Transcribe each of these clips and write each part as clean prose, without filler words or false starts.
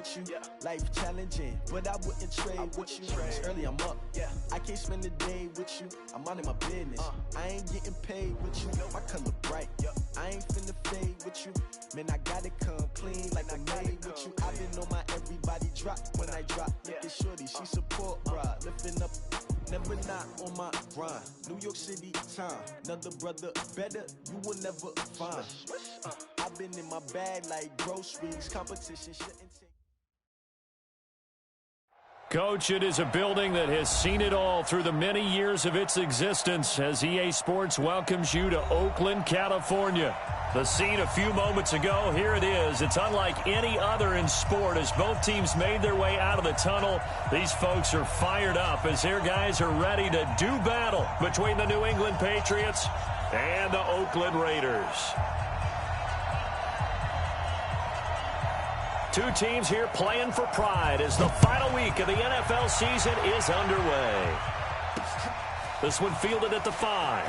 with you. Life challenging, but I wouldn't trade with you. It's early, I'm up. I can't spend the day with you. I'm minding my business. I ain't getting paid with you. My color bright. I ain't finna fade with you. Man, I gotta come clean like I made with you. I've been on my everybody drop when I drop. Look at shorty, she support, bruh. Lifting up, never not on my grind. New York City time, another brother better, you will never find. I've been in my bag like groceries, competition shouldn't take. Coach, it is a building that has seen it all through the many years of its existence as EA Sports welcomes you to Oakland, California. The scene a few moments ago, here it is. It's unlike any other in sport as both teams made their way out of the tunnel. These folks are fired up as their guys are ready to do battle between the New England Patriots and the Oakland Raiders. Two teams here playing for pride as the final week of the NFL season is underway. This one fielded at the 5.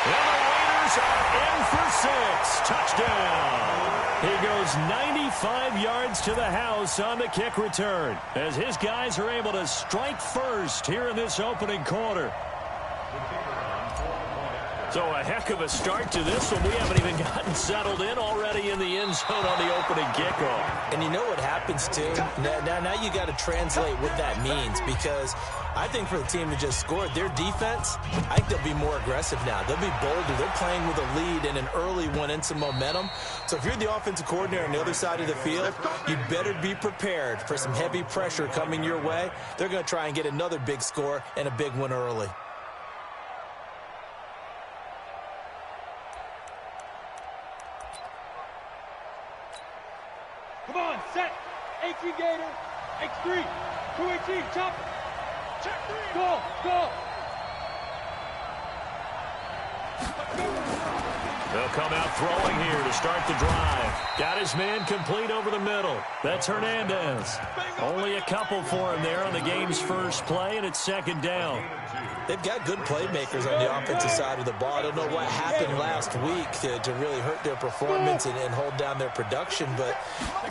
And the Raiders are in for 6. Touchdown. He goes 95 yards to the house on the kick return as his guys are able to strike first here in this opening quarter. So a heck of a start to this one. We haven't even gotten settled in already in the end zone on the opening kickoff. And you know what happens, too? Now you got to translate what that means, because I think for the team to just score, their defense, I think they'll be more aggressive now. They'll be bolder. They're playing with a lead and an early one and some momentum. So if you're the offensive coordinator on the other side of the field, you'd better be prepared for some heavy pressure coming your way. They're going to try and get another big score and a big one early. Come on, set. H3 Gator. H3. 218, chopper. Check 3. Go. They'll come out throwing here to start the drive. Got his man complete over the middle. That's Hernandez. Only a couple for him there on the game's first play, and it's second down. They've got good playmakers on the offensive side of the ball. I don't know what happened last week to really hurt their performance and hold down their production, but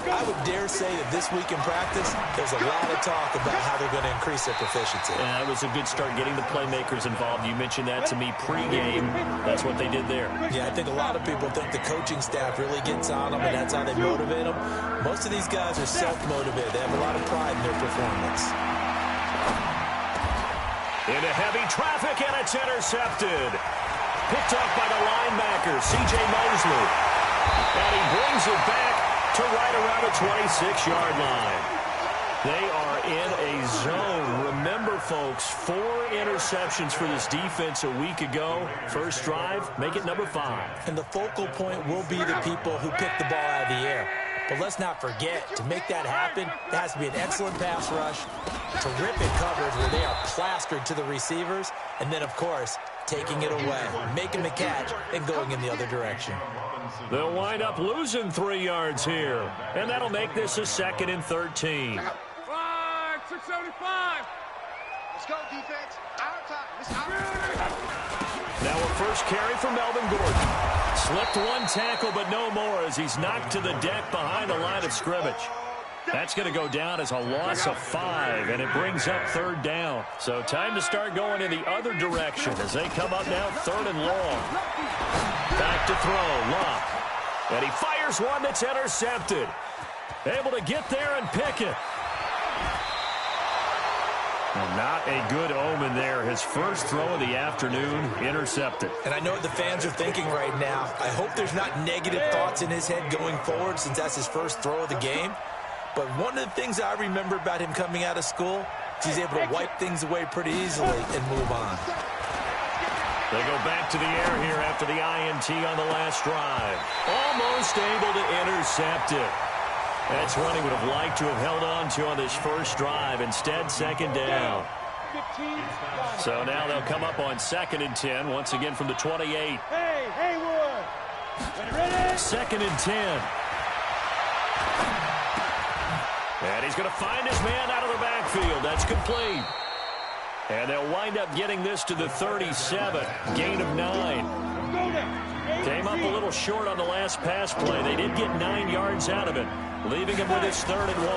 I would dare say that this week in practice, there's a lot of talk about how they're going to increase their proficiency. Yeah, it was a good start getting the playmakers involved. You mentioned that to me pregame. That's what they did there. Yeah, I think a lot of people think the coaching staff really gets on them, and that's how they motivate them. Most of these guys are self-motivated. They have a lot of pride in their performance. Into heavy traffic, and it's intercepted. Picked off by the linebacker, C.J. Mosley. And he brings it back to right around the 26-yard line. They are in a zone. Remember, folks, 4 interceptions for this defense a week ago. First drive, make it number 5. And the focal point will be the people who pick the ball out of the air. But let's not forget, to make that happen, there has to be an excellent pass rush, terrific coverage where they are plastered to the receivers, and then, of course, taking it away, making the catch, and going in the other direction. They'll wind up losing 3 yards here, and that'll make this a 2nd and 13. 5, 675. Let's go, defense. Our time. It's our time. Now a first carry for Melvin Gordon. Slipped one tackle, but no more as he's knocked to the deck behind the line of scrimmage. That's going to go down as a loss of 5, and it brings up 3rd down. So time to start going in the other direction as they come up now 3rd and long. Back to throw, Luck. And he fires one that's intercepted. Able to get there and pick it. And not a good omen there. His first throw of the afternoon, intercepted. And I know what the fans are thinking right now. I hope there's not negative thoughts in his head going forward since that's his first throw of the game. But one of the things I remember about him coming out of school is he's able to wipe things away pretty easily and move on. They go back to the air here after the INT on the last drive. Almost able to intercept it. That's one he would have liked to have held on to on this first drive. Instead, 2nd down. So now they'll come up on 2nd and 10, once again from the 28. Hey, Haywood. Ready? 2nd and 10. And he's going to find his man out of the backfield. That's complete. And they'll wind up getting this to the 37. Gain of 9. Came up a little short on the last pass play. They did get 9 yards out of it, leaving him with his 3rd and 1.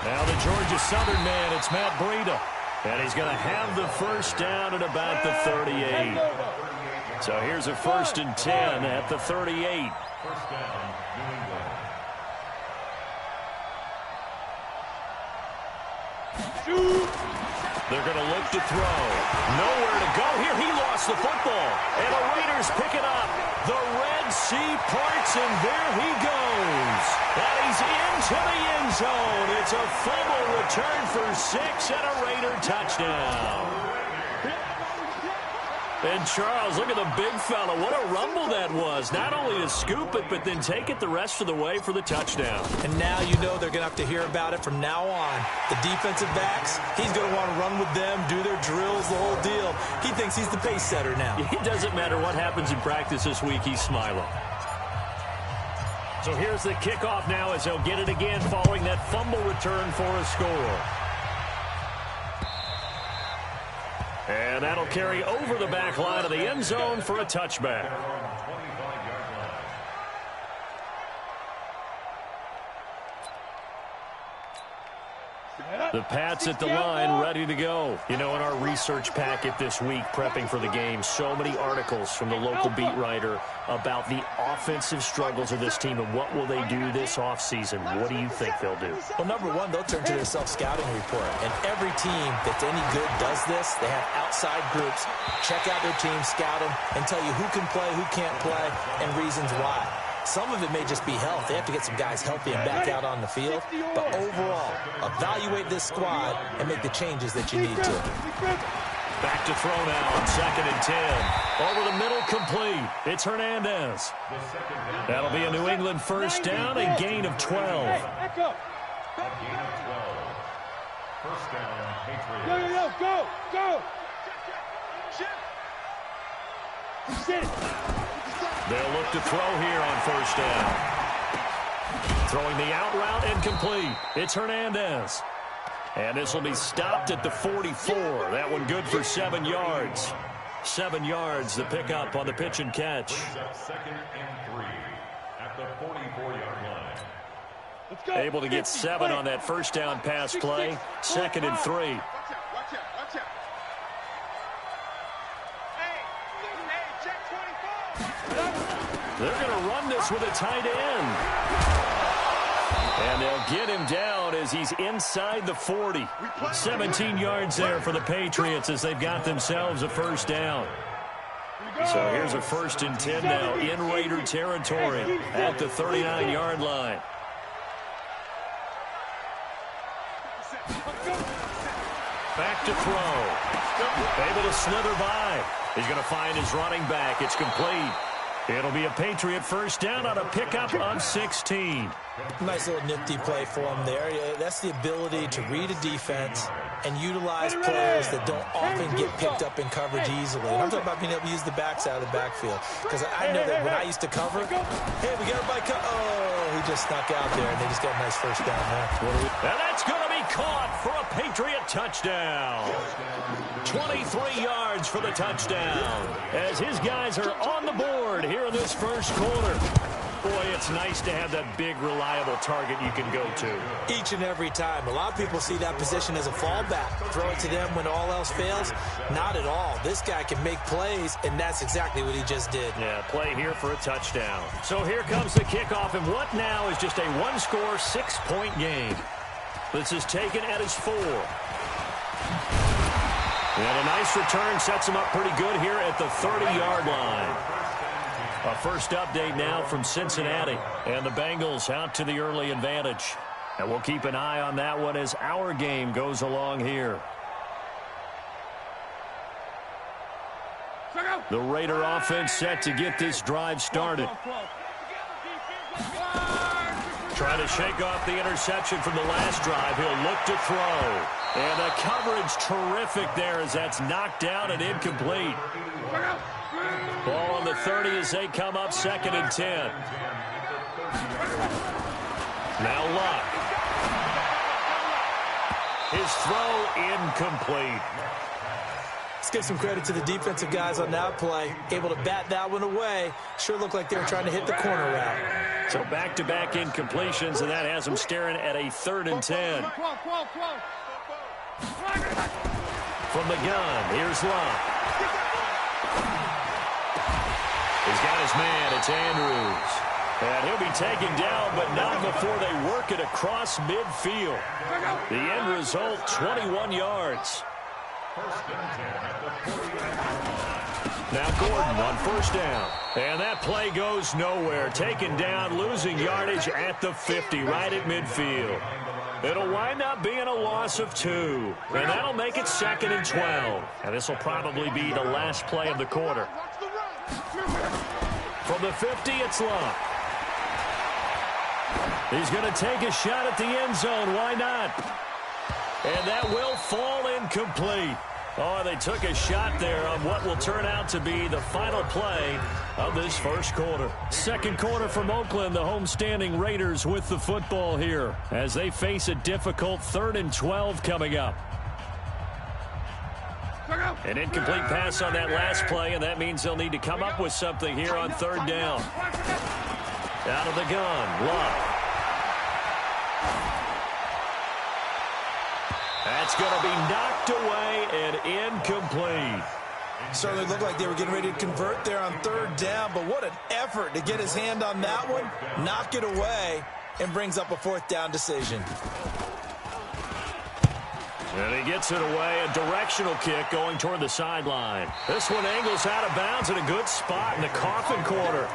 Now the Georgia Southern man, it's Matt Breida. And he's going to have the first down at about the 38. So here's a 1st and 10 at the 38. First down, New England. They're going to look to throw. Nowhere to go here. He lost the football. And the Raiders pick it up. The Red Sea parts, and there he goes. And he's into the end zone. It's a fumble return for 6 and a Raider touchdown. And Charles, look at the big fella. What a rumble that was. Not only to scoop it, but then take it the rest of the way for the touchdown. And now you know they're going to have to hear about it from now on. The defensive backs, he's going to want to run with them, do their drills, the whole deal. He thinks he's the pace setter now. It doesn't matter what happens in practice this week, he's smiling. So here's the kickoff now as they'll get it again following that fumble return for a score. And that'll carry over the back line of the end zone for a touchback. The Pats at the line, ready to go. You know, in our research packet this week, prepping for the game, so many articles from the local beat writer about the offensive struggles of this team and what will they do this offseason. What do you think they'll do? Well, number one, they'll turn to their self-scouting report. And every team that's any good does this. They have outside groups, check out their team, scout them, and tell you who can play, who can't play, and reasons why. Some of it may just be health. They have to get some guys healthy and back out on the field. But overall, evaluate this squad and make the changes that you need to. Back to throw now on 2nd and 10. Over the middle, complete. It's Hernandez. That'll be a New England first down, a gain of 12. First down, Patriots. Go. They'll look to throw here on first down. Throwing the out route incomplete. It's Hernandez. And this will be stopped at the 44. That one good for 7 yards. 7 yards, the pickup on the pitch and catch. 2nd and 3 at the 44-yard line. Able to get 7 on that first down pass play. 2nd and 3. Watch out. Hey, check 24. They're going to run this with a tight end. And they'll get him down as he's inside the 40. 17 yards there for the Patriots as they've got themselves a first down. So here's a 1st and 10 now in Raider territory at the 39-yard line. Back to throw. Able to slither by. He's going to find his running back. It's complete. It'll be a Patriot first down on a pickup of 16. Nice little nifty play for him there. That's the ability to read a defense and utilize players that don't often get picked up in coverage easily. And I'm talking about being able to use the backs out of the backfield. Because I know that when I used to cover, hey, we got everybody oh, he just snuck out there, and they just got a nice first down there. And that's going to be caught for a Patriot touchdown. 23 yards for the touchdown as his guys are on the board here in this first quarter. Boy, it's nice to have that big, reliable target you can go to. Each and every time. A lot of people see that position as a fallback. Throw it to them when all else fails. Not at all. This guy can make plays, and that's exactly what he just did. Yeah, play here for a touchdown. So here comes the kickoff, and what now is just a one-score, 6-point game. This is taken at his 4. And a nice return sets him up pretty good here at the 30-yard line. A first update now from Cincinnati. And the Bengals out to the early advantage. And we'll keep an eye on that one as our game goes along here. The Raider offense set to get this drive started. Trying to shake off the interception from the last drive. He'll look to throw. And the coverage terrific there as that's knocked down and incomplete. Ball on the 30 as they come up 2nd and 10. Now Luck. His throw incomplete. Let's give some credit to the defensive guys on that play. Able to bat that one away. Sure looked like they were trying to hit the corner route. So back-to-back incompletions, and that has them staring at a 3rd and 10. From the gun, here's Love. He's got his man. It's Andrews. And he'll be taken down, but not before they work it across midfield. The end result, 21 yards. Now Gordon on 1st down. And that play goes nowhere. Taken down, losing yardage at the 50, right at midfield. It'll wind up being a loss of 2. And that'll make it 2nd and 12. And this will probably be the last play of the quarter. From the 50, it's Love. He's going to take a shot at the end zone. Why not? And that will fall incomplete. Oh, they took a shot there on what will turn out to be the final play of this first quarter. Second quarter from Oakland, the homestanding Raiders with the football here as they face a difficult 3rd and 12 coming up. An incomplete pass on that last play, and that means they'll need to come up with something here on 3rd down. Out of the gun, Love. That's going to be knocked away and incomplete. Certainly looked like they were getting ready to convert there on 3rd down, but what an effort to get his hand on that one, knock it away, and brings up a 4th down decision. And he gets it away, a directional kick going toward the sideline. This one angles out of bounds in a good spot in the coffin corner.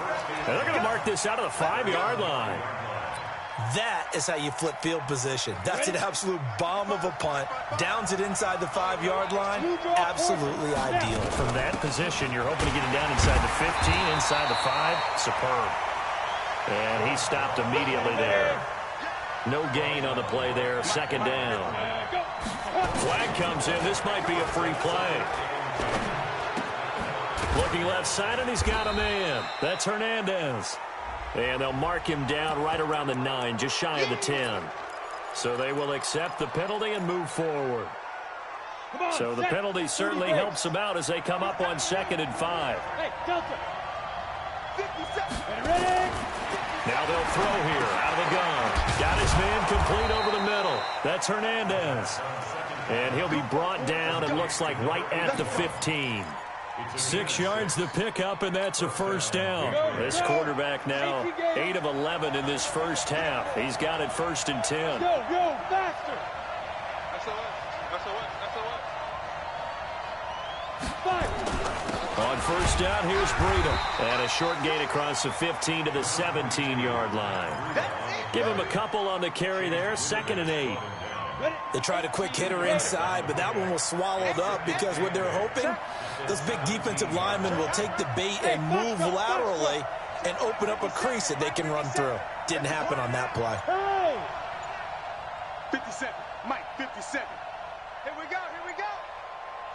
And they're going to mark this out of the 5-yard line. That is how you flip field position. That's an absolute bomb of a punt. Downs it inside the 5-yard line. Absolutely ideal. From that position, you're hoping to get it down inside the 15, inside the 5. Superb. And he stopped immediately there. No gain on the play there. 2nd down. Flag comes in. This might be a free play. Looking left side, and he's got a man. That's Hernandez. And they'll mark him down right around the 9, just shy of the 10. So they will accept the penalty and move forward. So the penalty certainly helps them out as they come up on 2nd and 5. Now they'll throw here out of the gun. Got his man complete over the middle. That's Hernandez. And he'll be brought down, it looks like, right at the 15. 6 yards to pick up, and that's a 1st down. This quarterback now 8 of 11 in this first half. He's got it 1st and 10. Go, faster. On 1st down, here's Breida. And a short gain across the 15 to the 17-yard line. Give him a couple on the carry there. 2nd and 8. They tried a quick hitter inside, but that one was swallowed up because what they're hoping, those big defensive linemen will take the bait and move laterally and open up a crease that they can run through. Didn't happen on that play. 57, Mike, 57. Here we go.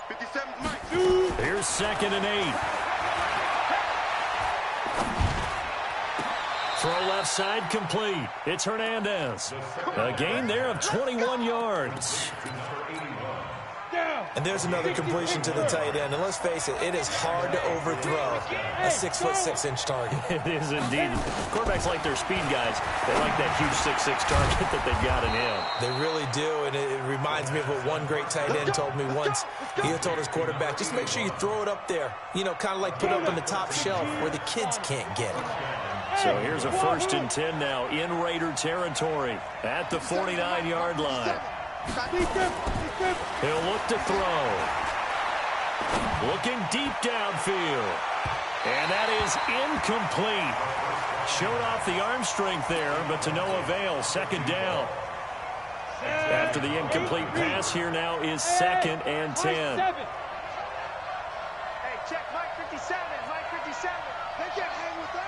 57, Mike. Here's 2nd and 8. Throw left side complete. It's Hernandez. A gain there of 21 yards. And there's another completion to the tight end. And let's face it, it is hard to overthrow a 6'6" target. It is indeed. Quarterbacks like their speed guys. They like that huge 6'6" target that they've got in him. They really do, and it reminds me of what one great tight end told me once. He told his quarterback, just make sure you throw it up there. You know, kind of like put it up on the top shelf where the kids can't get it. So here's a 1st and 10 now in Raider territory at the 49-yard line. He'll look to throw. Looking deep downfield. And that is incomplete. Showed off the arm strength there, but to no avail. 2nd down. After the incomplete pass, here now is 2nd and 10. Hey, check Mike 57. They can't hang with us.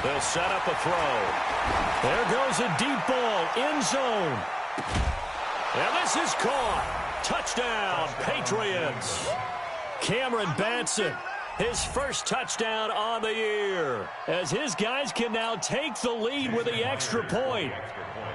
They'll set up a throw. There goes a deep ball, end zone. And this is caught. Touchdown, Patriots. Cameron Batson his first touchdown on the year, as his guys can now take the lead with the extra point.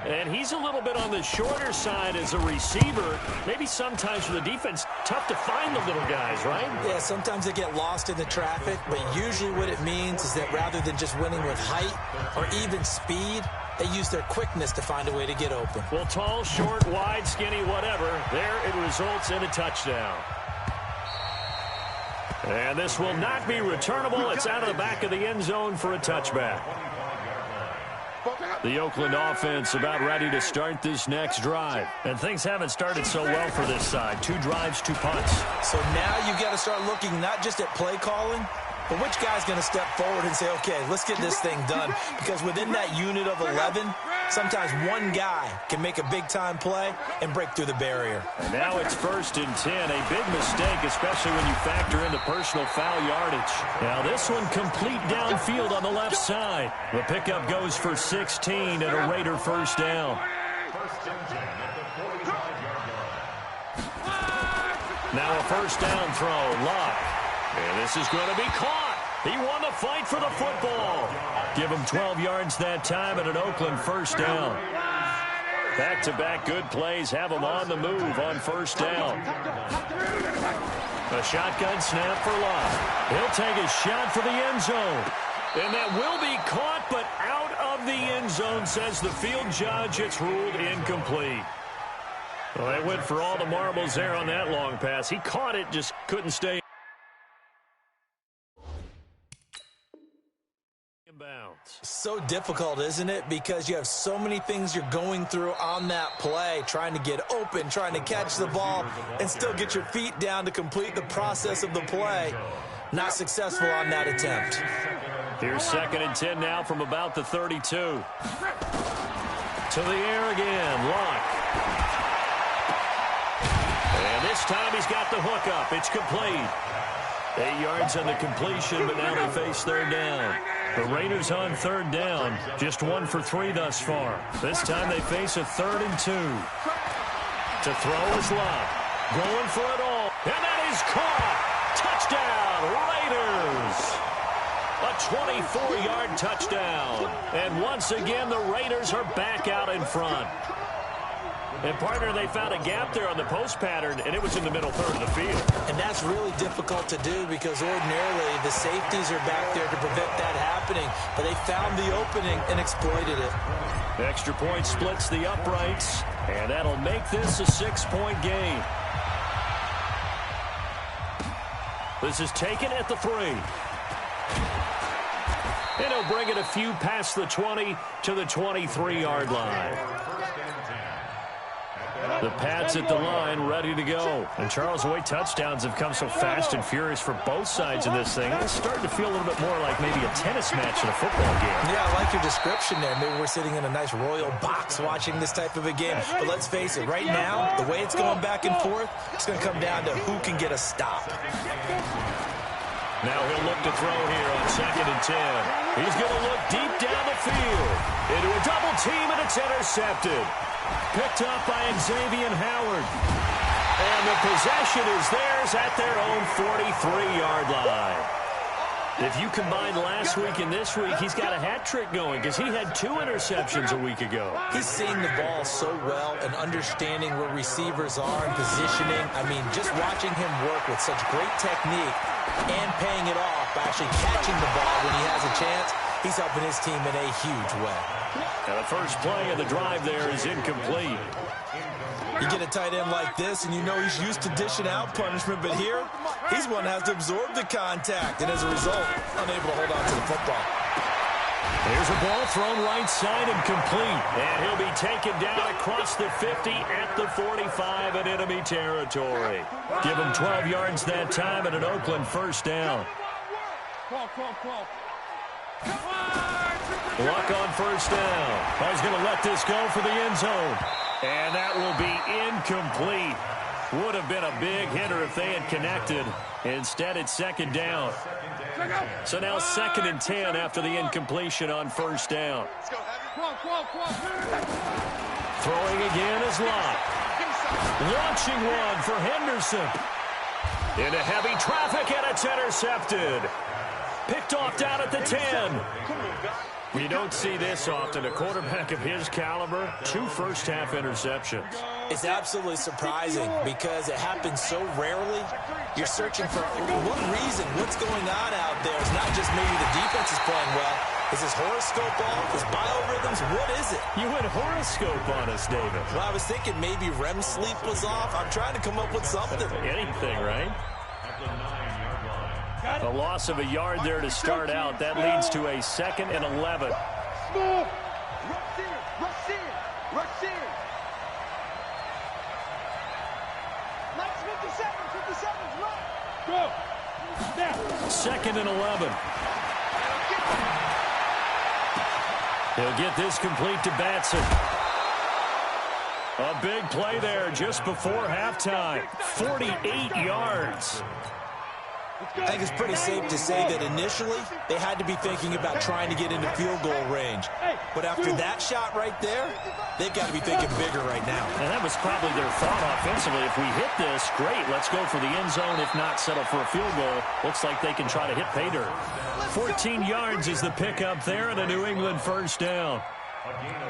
And he's a little bit on the shorter side as a receiver. Maybe sometimes for the defense, tough to find the little guys, right? Yeah, sometimes they get lost in the traffic, but usually what it means is that rather than just winning with height or even speed, they use their quickness to find a way to get open. Well, tall, short, wide, skinny, whatever, there it results in a touchdown. And this will not be returnable. It's out of the back of the end zone for a touchback. The Oakland offense about ready to start this next drive. And things haven't started so well for this side. 2 drives, 2 punts. So now you've got to start looking not just at play calling, but which guy's going to step forward and say, okay, let's get this thing done. Because within that unit of 11, sometimes one guy can make a big-time play and break through the barrier. And now it's 1st and 10. A big mistake, especially when you factor in the personal foul yardage. Now this one complete downfield on the left side. The pickup goes for 16 and a Raider first down. Now a first down throw, Luck. And this is going to be caught. He won the fight for the football. Give him 12 yards that time and an Oakland first down. Back-to-back good plays have him on the move on first down. A shotgun snap for Luck. He'll take a shot for the end zone. And that will be caught, but out of the end zone, says the field judge. It's ruled incomplete. Well, they went for all the marbles there on that long pass. He caught it, just couldn't stay. So difficult, isn't it? Because you have so many things you're going through on that play, trying to get open, trying to catch the ball, and still get your feet down to complete the process of the play. Not successful on that attempt. Here's 2nd and 10 now from about the 32. To the air again, Luck. And this time he's got the hook up. It's complete. 8 yards on the completion, but now they face 3rd down. The Raiders on 3rd down, just 1 for 3 thus far. This time they face a 3rd and 2. To throw is Luck. Going for it all. And that is caught. Touchdown, Raiders. A 24-yard touchdown. And once again, the Raiders are back out in front. And, partner, they found a gap there on the post pattern, and it was in the middle third of the field. And that's really difficult to do because ordinarily the safeties are back there to prevent that happening. But they found the opening and exploited it. The extra point splits the uprights, and that'll make this a 6-point game. This is taken at the 3. And he'll bring it a few past the 20 to the 23-yard line. The Pats at the line, ready to go. And, Charles, the way touchdowns have come so fast and furious for both sides in this thing, it's starting to feel a little bit more like maybe a tennis match in a football game. Yeah, I like your description there. Maybe we're sitting in a nice royal box watching this type of a game. But let's face it, right now, the way it's going back and forth, it's going to come down to who can get a stop. Now he'll look to throw here on 2nd and 10. He's going to look deep down the field. Into a double team, and it's intercepted. Picked up by Xavier Howard. And the possession is theirs at their own 43-yard line. If you combine last week and this week, he's got a hat trick going because he had 2 interceptions a week ago. He's seeing the ball so well and understanding where receivers are and positioning. I mean, just watching him work with such great technique and paying it off by actually catching the ball when he has a chance, he's helping his team in a huge way. Now the first play of the drive there is incomplete. You get a tight end like this, and you know he's used to dishing out punishment, but here, he's one that has to absorb the contact, and as a result, unable to hold on to the football. Here's a ball thrown right side and complete, and he'll be taken down across the 50 at the 45 in enemy territory. Give him 12 yards that time and an Oakland first down. Luck on first down. He's going to let this go for the end zone. And that will be incomplete. Would have been a big hitter if they had connected. Instead, it's 2nd down. So now 2nd and 10 after the incompletion on first down. Throwing again is Luck. Launching one for Henderson. Into heavy traffic, and it's intercepted. Picked off down at the 10. You don't see this often. A quarterback of his caliber, 2 first-half interceptions. It's absolutely surprising because it happens so rarely. You're searching for what reason, what's going on out there. It's not just maybe the defense is playing well. Is his horoscope off? His biorhythms? What is it? You went horoscope on us, David. Well, I was thinking maybe REM sleep was off. I'm trying to come up with something. Anything, right? A loss of a yard there to start out. That leads to a 2nd and 11. Rush in, rush in, rush in. Nice 57, run. Go. Now. 2nd and 11. He'll get this complete to Batson. A big play there just before halftime. 48 yards. I think it's pretty safe to say that initially they had to be thinking about trying to get into field goal range. But after that shot right there, they've got to be thinking bigger right now. And that was probably their thought offensively. If we hit this, great, let's go for the end zone. If not, settle for a field goal. Looks like they can try to hit pay dirt. 14 yards is the pickup there and a New England first down.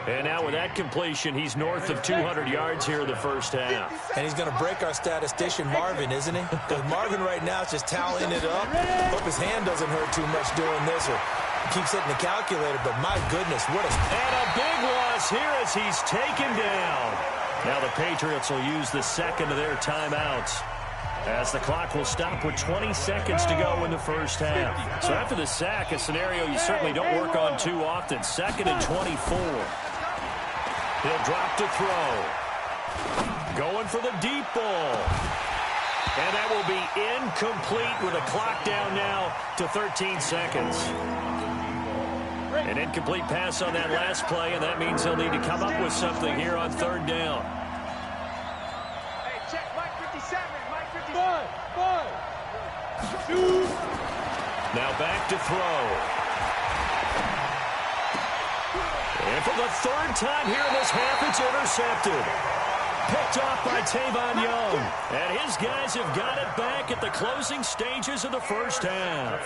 And now with that completion, he's north of 200 yards here in the first half. And he's going to break our statistician, Marvin, isn't he? Because Marvin right now is just tallying it up. Hope his hand doesn't hurt too much doing this or keeps hitting the calculator. But my goodness, what a... And a big loss here as he's taken down. Now the Patriots will use the 2nd of their timeouts, as the clock will stop with 20 seconds to go in the first half. So after the sack, a scenario you certainly don't work on too often. 2nd and 24. He'll drop to throw. Going for the deep ball. And that will be incomplete with a clock down now to 13 seconds. An incomplete pass on that last play, and that means he'll need to come up with something here on 3rd down. Hey, check Mike 57, Mike 57. Five. Two. Now back to throw. And for the 3rd time here in this half, it's intercepted. Picked off by Tavon Young. And his guys have got it back at the closing stages of the first half.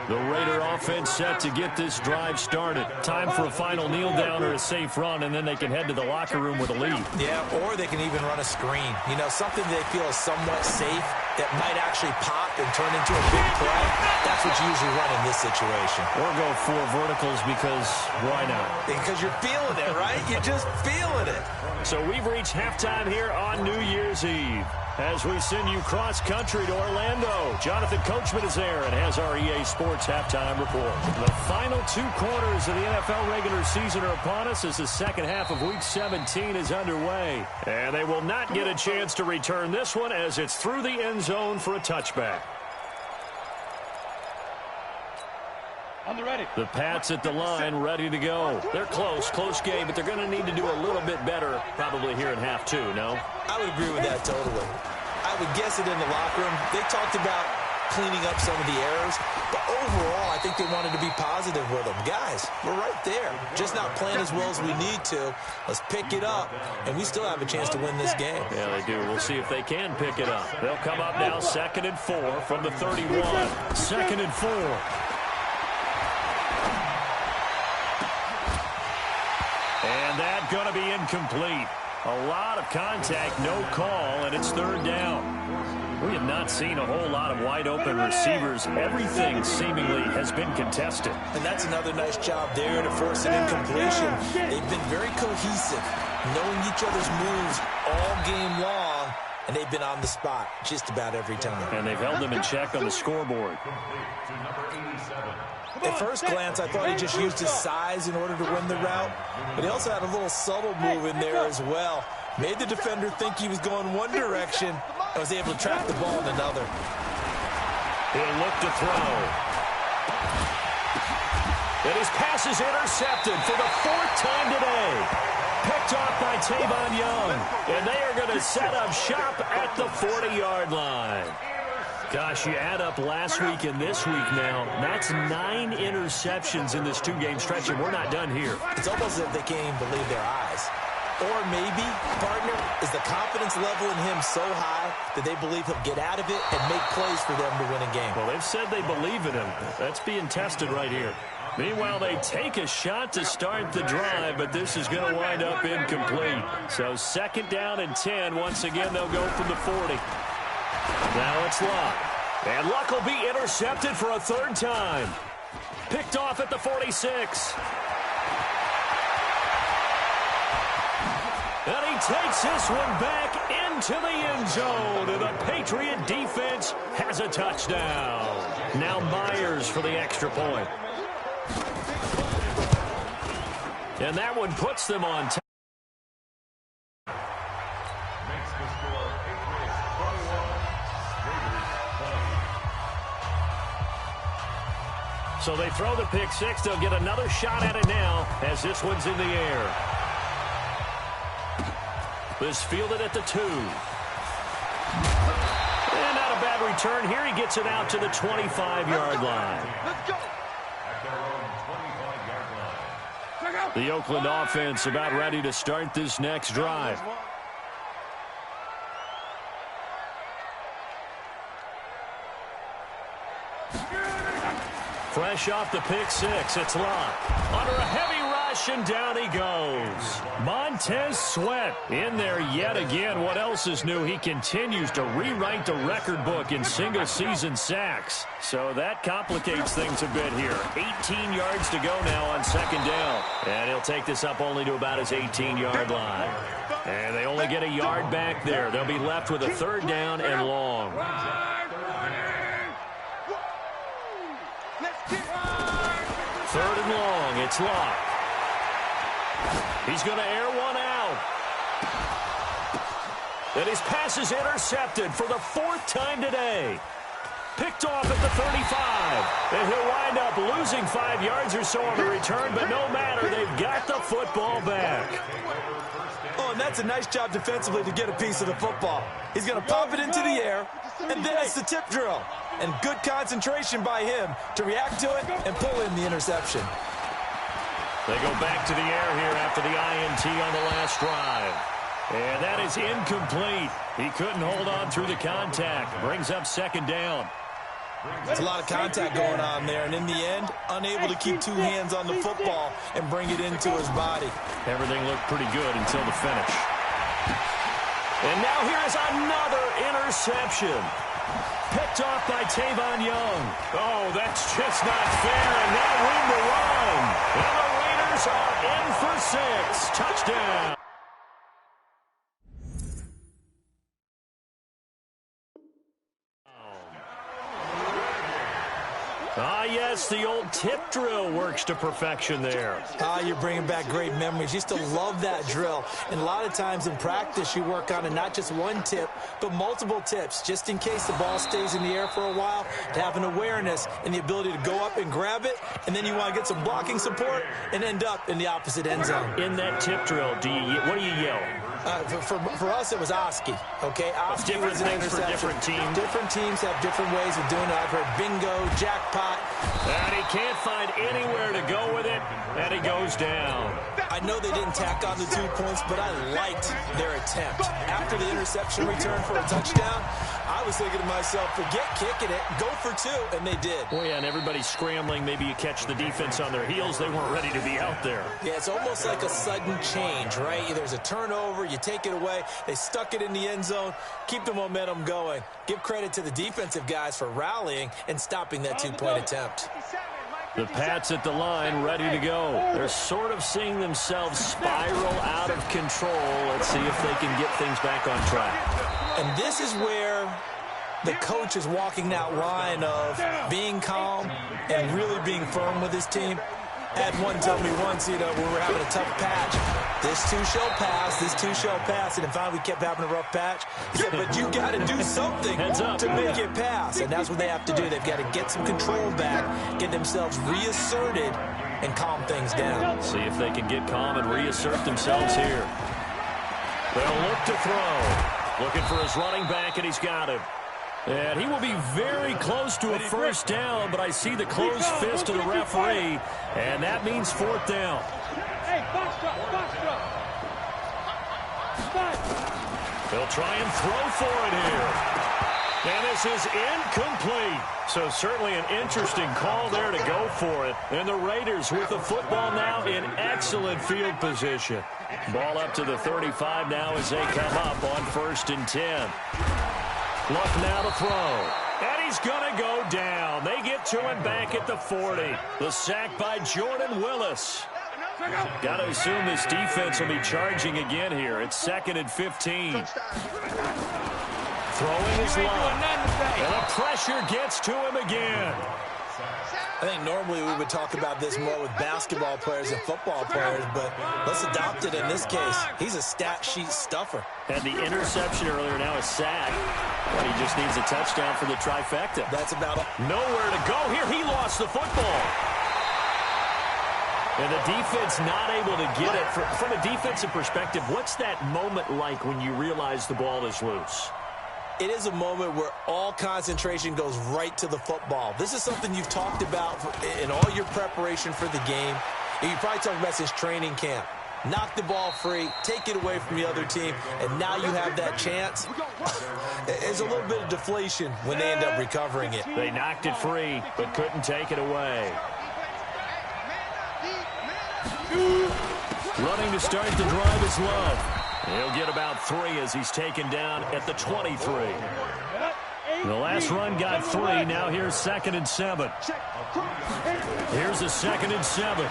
The Raider offense set to get this drive started. Time for a final kneel down or a safe run, and then they can head to the locker room with a lead. Yeah, or they can even run a screen. You know, something they feel is somewhat safe that might actually pop and turn into a big play. That's what you usually run in this situation. Or go 4 verticals because why not? Because you're feeling it, right? You're just feeling it. So we've reached halftime here on New Year's Eve. As we send you cross-country to Orlando, Jonathan Coachman is there and has our EA Sports halftime report. The final 2 quarters of the NFL regular season are upon us as the second half of Week 17 is underway. And they will not get a chance to return this one as it's through the end zone for a touchback. On the ready. The Pats at the line, ready to go. They're close game, but they're going to need to do a little bit better probably here in half 2, no? I would agree with that totally. I would guess it in the locker room. They talked about cleaning up some of the errors, but overall, I think they wanted to be positive with them. Guys, we're right there. Just not playing as well as we need to. Let's pick it up, and we still have a chance to win this game. Yeah, they do. We'll see if they can pick it up. They'll come up now 2nd and 4 from the 31. 2nd and 4. And that's going to be incomplete. A lot of contact, no call, and it's 3rd down. We have not seen a whole lot of wide-open receivers. Everything seemingly has been contested. And that's another nice job there to force an incompletion. They've been very cohesive, knowing each other's moves all game long, and they've been on the spot just about every time. And they've held them in check on the scoreboard. At first glance, I thought he just used his size in order to win the route, but he also had a little subtle move in there as well. Made the defender think he was going one direction and was able to track the ball in another. He'll look to throw. And his pass is intercepted for the 4th time today. Picked off by Tavon Young. And they are going to set up shop at the 40-yard line. Gosh, you add up last week and this week now, that's 9 interceptions in this 2-game stretch, and we're not done here. It's almost as if they can't even believe their eyes. Or maybe, partner, is the confidence level in him so high that they believe he'll get out of it and make plays for them to win a game. Well, they've said they believe in him. That's being tested right here. Meanwhile, they take a shot to start the drive, but this is going to wind up incomplete. So 2nd down and 10. Once again, they'll go from the 40. Now it's Luck. And Luck will be intercepted for a 3rd time. Picked off at the 46. And he takes this one back into the end zone. And the Patriot defense has a touchdown. Now Myers for the extra point. And that one puts them on top. Makes the score Patriots 21, Raiders 20. So they throw the pick six. They'll get another shot at it now as this one's in the air. This fielded at the 2. And not a bad return here. He gets it out to the 25-yard line. Let's go. At their own 25-yard line. The Oakland offense about ready to start this next drive. Fresh off the pick six, it's Luck. Under a heavy rush, and down he goes. Montez Sweat in there yet again. What else is new? He continues to rewrite the record book in single-season sacks. So that complicates things a bit here. 18 yards to go now on 2nd down. And he'll take this up only to about his 18-yard line. And they only get a yard back there. They'll be left with a 3rd down and long. 3rd and long, it's Luck. He's going to air one out. And his pass is intercepted for the 4th time today. Picked off at the 35. And he'll wind up losing 5 yards or so on the return, but no matter, they've got the football back. Oh, and that's a nice job defensively to get a piece of the football. He's going to pop it into the air, and then it's the tip drill. And good concentration by him to react to it and pull in the interception. They go back to the air here after the INT on the last drive. And that is incomplete. He couldn't hold on through the contact. Brings up 2nd down. There's a lot of contact going on there, and in the end, unable to keep 2 hands on the football and bring it into his body. Everything looked pretty good until the finish. And now here is another interception. Picked off by Tavon Young. Oh, that's just not fair, and now room to run. And the Raiders are in for 6. Touchdown. Ah, yes, the old tip drill works to perfection there. Ah, you're bringing back great memories. Used to love that drill. And a lot of times in practice, you work on it not just one tip, but multiple tips, just in case the ball stays in the air for a while, to have an awareness and the ability to go up and grab it, and then you want to get some blocking support and end up in the opposite end zone. In that tip drill, what do you yell? For us, it was Oski. Okay, Oski was an interception. For different teams. Different teams have different ways of doing it. I've heard bingo, jackpot. And he can't find anywhere to go with it, and he goes down. I know they didn't tack on the 2 points, but I liked their attempt. After the interception return for a touchdown, I was thinking to myself, forget kicking it, go for 2, and they did. Well, yeah, and everybody's scrambling. Maybe you catch the defense on their heels. They weren't ready to be out there. Yeah, it's almost like a sudden change, right? There's a turnover, you take it away, they stuck it in the end zone, keep the momentum going. Give credit to the defensive guys for rallying and stopping that 2-point attempt. The Pats at the line, ready to go. They're sort of seeing themselves spiral out of control. Let's see if they can get things back on track. And this is where the coach is walking that line of being calm and really being firm with his team. Had one tell me once, we were having a tough patch. This too shall pass, this too shall pass. And finally we kept having a rough patch. He said, but you got to do something to make it pass. And that's what they have to do. They've got to get some control back, get themselves reasserted, and calm things down. See if they can get calm and reassert themselves here. They'll look to throw. Looking for his running back, and he's got him. And he will be very close to a 1st down, but I see the closed fist of the referee, and that means 4th down. Hey, box drop, box drop. They'll try and throw for it here. And this is incomplete. So certainly an interesting call there to go for it. And the Raiders with the football now in excellent field position. Ball up to the 35 now as they come up on 1st and 10. Luck now to throw. And he's going to go down. They get to him back at the 40. The sack by Jordan Willis. Got to assume this defense will be charging again here. It's 2nd and 15. Throwing his line. And the pressure gets to him again. I think normally we would talk about this more with basketball players and football players, but let's adopt it in this case. He's a stat sheet stuffer. Had the interception earlier, now a sack. But he just needs a touchdown for the trifecta. That's about it. Nowhere to go here. He lost the football. And the defense not able to get it. From a defensive perspective, what's that moment like when you realize the ball is loose? It is a moment where all concentration goes right to the football. This is something you've talked about in all your preparation for the game. And you probably talked about since training camp. Knock the ball free, take it away from the other team, and now you have that chance. There's a little bit of deflation when they end up recovering it. They knocked it free, but couldn't take it away. Running to start the drive is Love. He'll get about 3 as he's taken down at the 23. The last run got 3. Now here's 2nd and 7. Here's a 2nd and 7.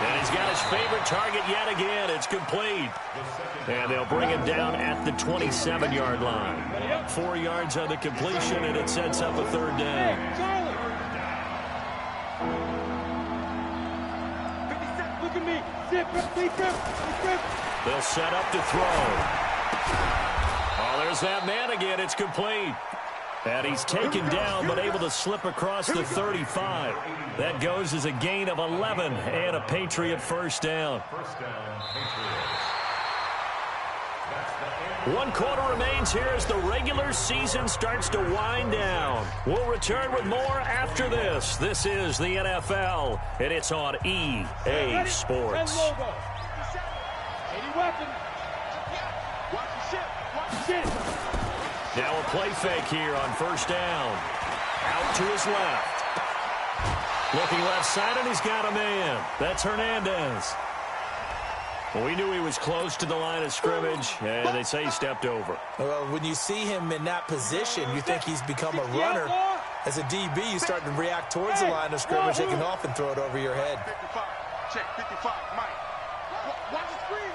And he's got his favorite target yet again. It's complete. And they'll bring him down at the 27-yard line. 4 yards on the completion, and it sets up a 3rd down. They'll set up to throw. Oh, there's that man again. It's complete. And he's taken down but able to slip across the 35. That goes as a gain of 11 and a Patriot 1st down. 1 quarter remains here as the regular season starts to wind down. We'll return with more after this. This is the NFL, and it's on EA Sports. Now a play fake here on 1st down. Out to his left. Looking left side, and he's got a man. That's Hernandez. Well, we knew he was close to the line of scrimmage, and they say he stepped over. Well, when you see him in that position, you think he's become a runner. As a DB, you start to react towards the line of scrimmage. They can often throw it over your head. 55. Check 55, Mike. Watch the screen.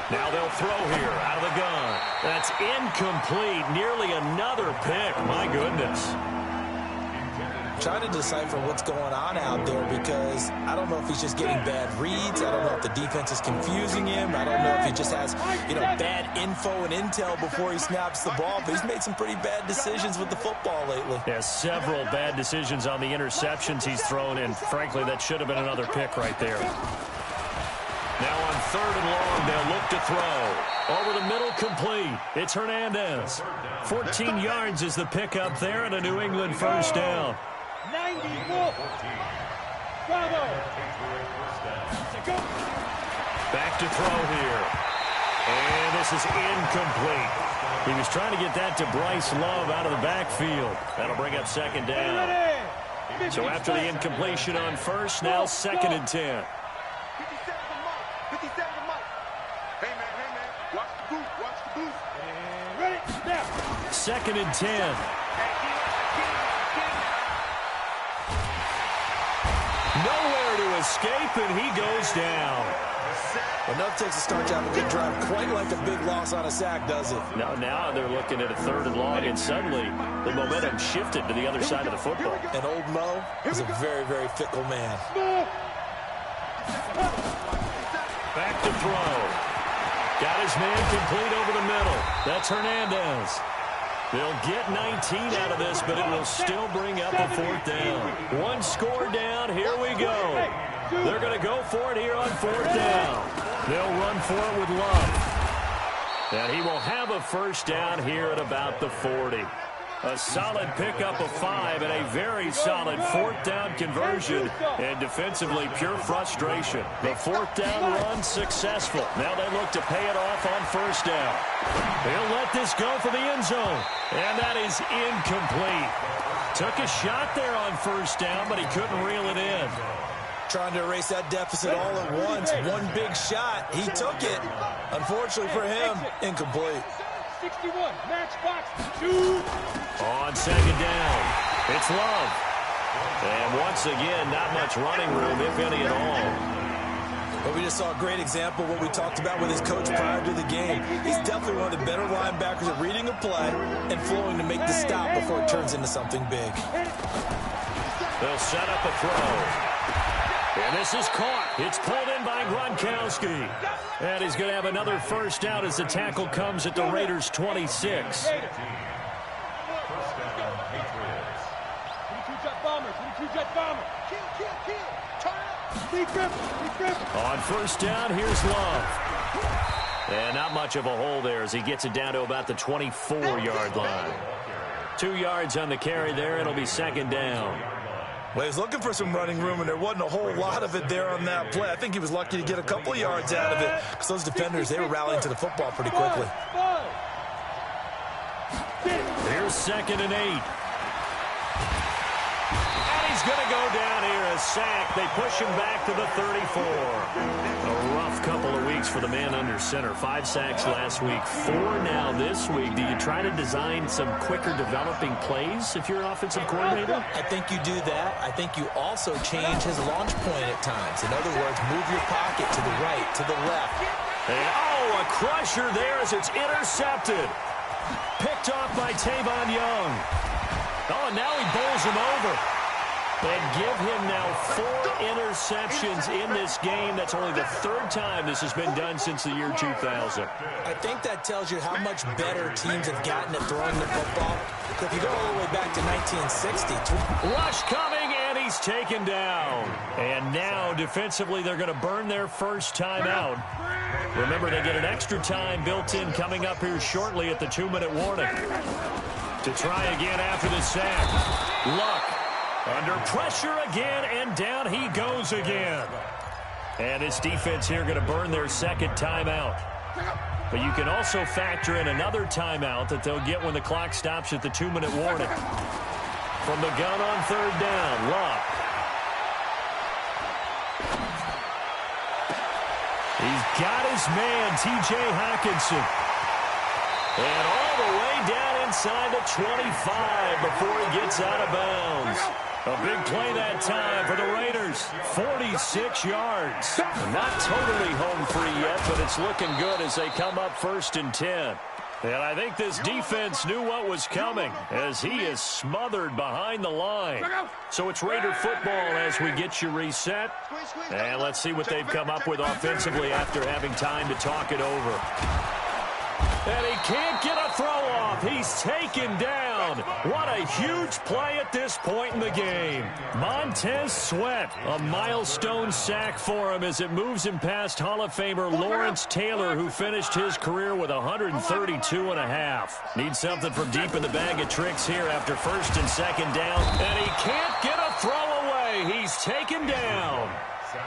Now they'll throw here out of the gun. That's incomplete. Nearly another pick. My goodness. Trying to decipher what's going on out there because I don't know if he's just getting bad reads. I don't know if the defense is confusing him. I don't know if he just has, bad info and intel before he snaps the ball. But he's made some pretty bad decisions with the football lately. Yeah, several bad decisions on the interceptions he's thrown in. Frankly, that should have been another pick right there. Now on 3rd and long, they'll look to throw. Over the middle, complete. It's Hernandez. 14 yards is the pickup there and a New England 1st down. 94. Bravo. Back to throw here. And this is incomplete. He was trying to get that to Bryce Love out of the backfield. That'll bring up 2nd down. So after the incompletion on 1st, now 2nd and 10. 57 to Mike. Hey, man. Watch the boot. And ready, snap. 2nd and 10. Nowhere to escape, and he goes down. Enough takes to start out a good drive. Quite like a big loss on a sack, does it? Now they're looking at a 3rd and long, and suddenly the momentum shifted to the other side of the football. And old Mo is a very, very fickle man. Back to throw. Got his man complete over the middle. That's Hernandez. They'll get 19 out of this, but it will still bring up a 4th down. 1 score down. Here we go. They're going to go for it here on 4th down. They'll run for it with Love. And he will have a 1st down here at about the 40. A solid pickup of 5 and a very solid fourth down conversion. And defensively, pure frustration. The fourth down run successful. Now they look to pay it off on first down. He'll let this go for the end zone. And that is incomplete. Took a shot there on first down, but he couldn't reel it in. Trying to erase that deficit all at once. One big shot. He took it. Unfortunately for him, incomplete. 61, match box, 2. On second down, it's Love. And once again, not much running room, if any at all. But we just saw a great example of what we talked about with his coach prior to the game. He's definitely one of the better linebackers at reading a play and flowing to make the stop before it turns into something big. They'll set up a throw. And this is caught. It's pulled in by Gronkowski. And he's going to have another first down as the tackle comes at the Raiders' 26. First down, Patriots. 22-jet bomber, 22-jet bomber. Turn up. On first down, here's Love. And not much of a hole there as he gets it down to about the 24-yard line. 2 yards on the carry there. It'll be second down. Well, he was looking for some running room, and there wasn't a whole lot of it there on that play. I think he was lucky to get a couple of yards out of it because those defenders, they were rallying to the football pretty quickly. Here's second and 8. And he's going to go down here, a sack. They push him back to the 34. A rough couple of weeks for the man under center. 5 sacks last week, 4 now this week. Do you try to design some quicker developing plays if you're an offensive coordinator? I think you do that. I think you also change his launch point at times. In other words, move your pocket to the right, to the left. And, oh, a crusher there as it's intercepted. Picked off by Tavon Young. Oh, and now he bowls him over. And give him now 4 interceptions in this game. That's only the 3rd time this has been done since the year 2000. I think that tells you how much better teams have gotten at throwing the football. If you go all the way back to 1960. Rush coming, and he's taken down. And now, defensively, they're going to burn their first timeout. Remember, they get an extra time built in coming up here shortly at the 2-minute warning. To try again after the sack. Luck. Under pressure again, and down he goes again. And his defense here going to burn their second timeout. But you can also factor in another timeout that they'll get when the clock stops at the 2-minute warning. From the gun on third down, Luck. He's got his man, T.J. Hockenson. And all the way down inside the 25 before he gets out of bounds. A big play that time for the Raiders. 46 yards. Not totally home free yet, but it's looking good as they come up 1st and 10. And I think this defense knew what was coming as he is smothered behind the line. So it's Raider football as we get you reset. And let's see what they've come up with offensively after having time to talk it over. And he can't get a throw off. He's taken down. What a huge play at this point in the game. Montez Sweat, a milestone sack for him as it moves him past Hall of Famer Lawrence Taylor, who finished his career with 132 and a half. Needs something from deep in the bag of tricks here after 1st and 2nd down. And he can't get a throw away. He's taken down.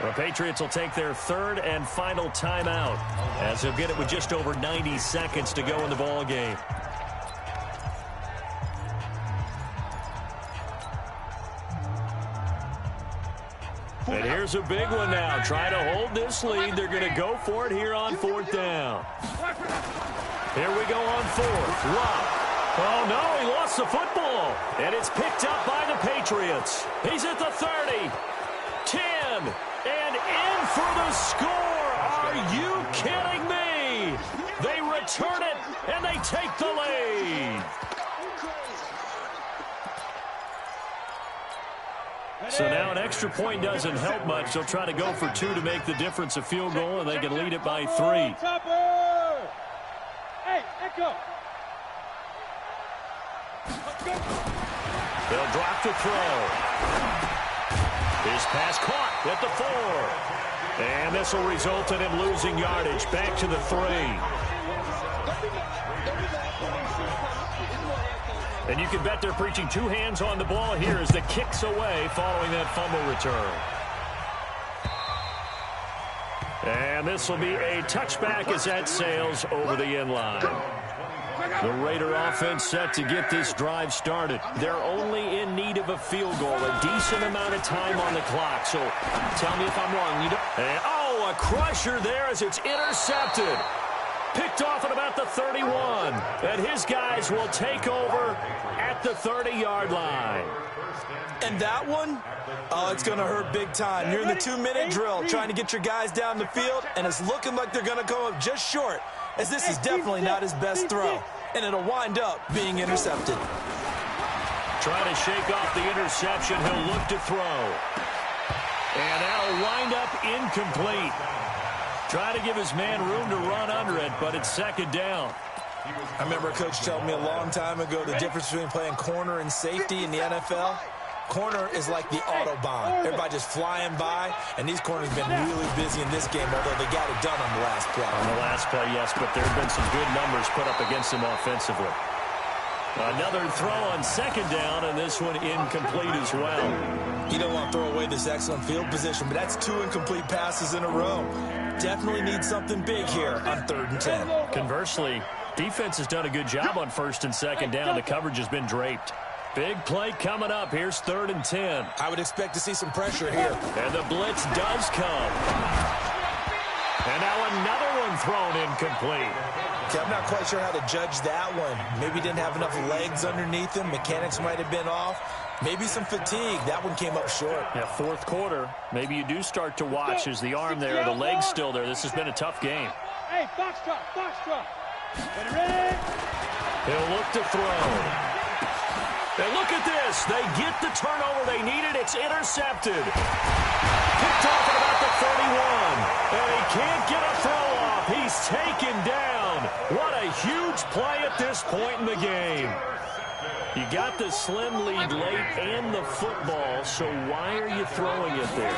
The Patriots will take their 3rd and final timeout as they'll get it with just over 90 seconds to go in the ball game. And here's a big one now. Try to hold this lead. They're going to go for it here on 4th down. Here we go on 4th. Luck. Oh, no, he lost the football. And it's picked up by the Patriots. He's at the 30. 10. And in for the score. Are you kidding me? They return it, and they take the lead. So now an extra point doesn't help much. They'll try to go for 2 to make the difference a field goal, and they can lead it by 3. Hey, Echo. They'll drop to throw. His pass caught at the 4. And this will result in him losing yardage back to the 3. And you can bet they're preaching two hands on the ball here as the kick's away following that fumble return. And this will be a touchback as that sails over the end line. The Raider offense set to get this drive started. They're only in need of a field goal, a decent amount of time on the clock. So tell me if I'm wrong. A crusher there as it's intercepted. Picked off at about the 31. And his guys will take over at the 30-yard line. And that one, it's going to hurt big time. You're in the 2-minute drill trying to get your guys down the field, and it's looking like they're going to come up just short, as this is definitely not his best throw, and it'll wind up being intercepted. Trying to shake off the interception. He'll look to throw. And that'll wind up incomplete. Try to give his man room to run under it, but it's second down. I remember a coach telling me a long time ago the difference between playing corner and safety in the NFL. Corner is like the Autobahn. Everybody just flying by, and these corners have been really busy in this game, although they got it done on the last play. On the last play, yes, but there have been some good numbers put up against them offensively. Another throw on second down, and this one incomplete as well. You don't want to throw away this excellent field position, but that's 2 incomplete passes in a row. Definitely need something big here on 3rd and 10. Conversely, defense has done a good job on 1st and 2nd down. The coverage has been draped. Big play coming up. Here's 3rd and 10. I would expect to see some pressure here. And the blitz does come. And now another one thrown incomplete. Okay, I'm not quite sure how to judge that one. Maybe he didn't have enough legs underneath him. Mechanics might have been off. Maybe some fatigue. That one came up short. Yeah, 4th quarter. Maybe you do start to watch as the arm there, the leg's still there. This has been a tough game. Hey, box truck. Ready? He'll look to throw. And look at this. They get the turnover they needed. It's intercepted. Picked off at about the 31. And he can't get a throw off. He's taken down. What a huge play at this point in the game. You got the slim lead late and the football, so why are you throwing it there?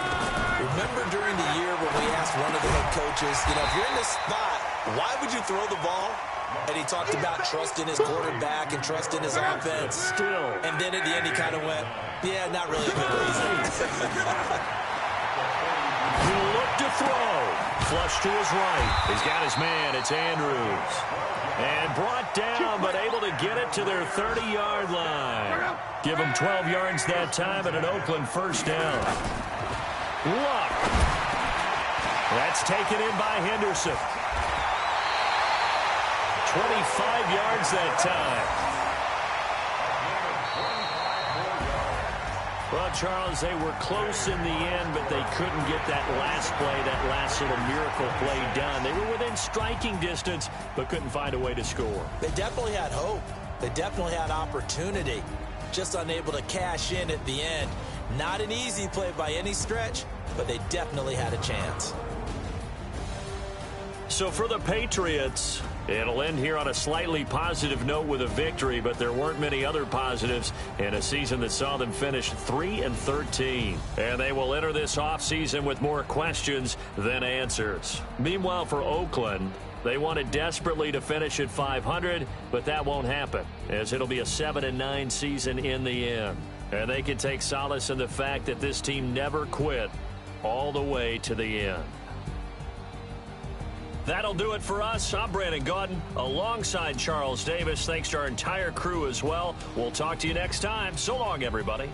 Remember during the year when we asked one of the head coaches, if you're in this spot, why would you throw the ball? And he talked about trusting his quarterback and trusting his offense. Still. And then at the end he kind of went, yeah, not really a good reason. He'll look to throw. Flush to his right. He's got his man. It's Andrews. And brought down, but able to get it to their 30-yard line. Give them 12 yards that time and an Oakland first down. Luck. That's taken in by Henderson. 25 yards that time. Well, Charles, they were close in the end, but they couldn't get that last play, that last little miracle play done. They were within striking distance, but couldn't find a way to score. They definitely had hope. They definitely had opportunity. Just unable to cash in at the end. Not an easy play by any stretch, but they definitely had a chance. So for the Patriots, it'll end here on a slightly positive note with a victory, but there weren't many other positives in a season that saw them finish 3-13. And they will enter this offseason with more questions than answers. Meanwhile, for Oakland, they wanted desperately to finish at 500, but that won't happen, as it'll be a 7-9 season in the end. And they can take solace in the fact that this team never quit all the way to the end. That'll do it for us. I'm Brandon Gaudin alongside Charles Davis. Thanks to our entire crew as well. We'll talk to you next time. So long, everybody.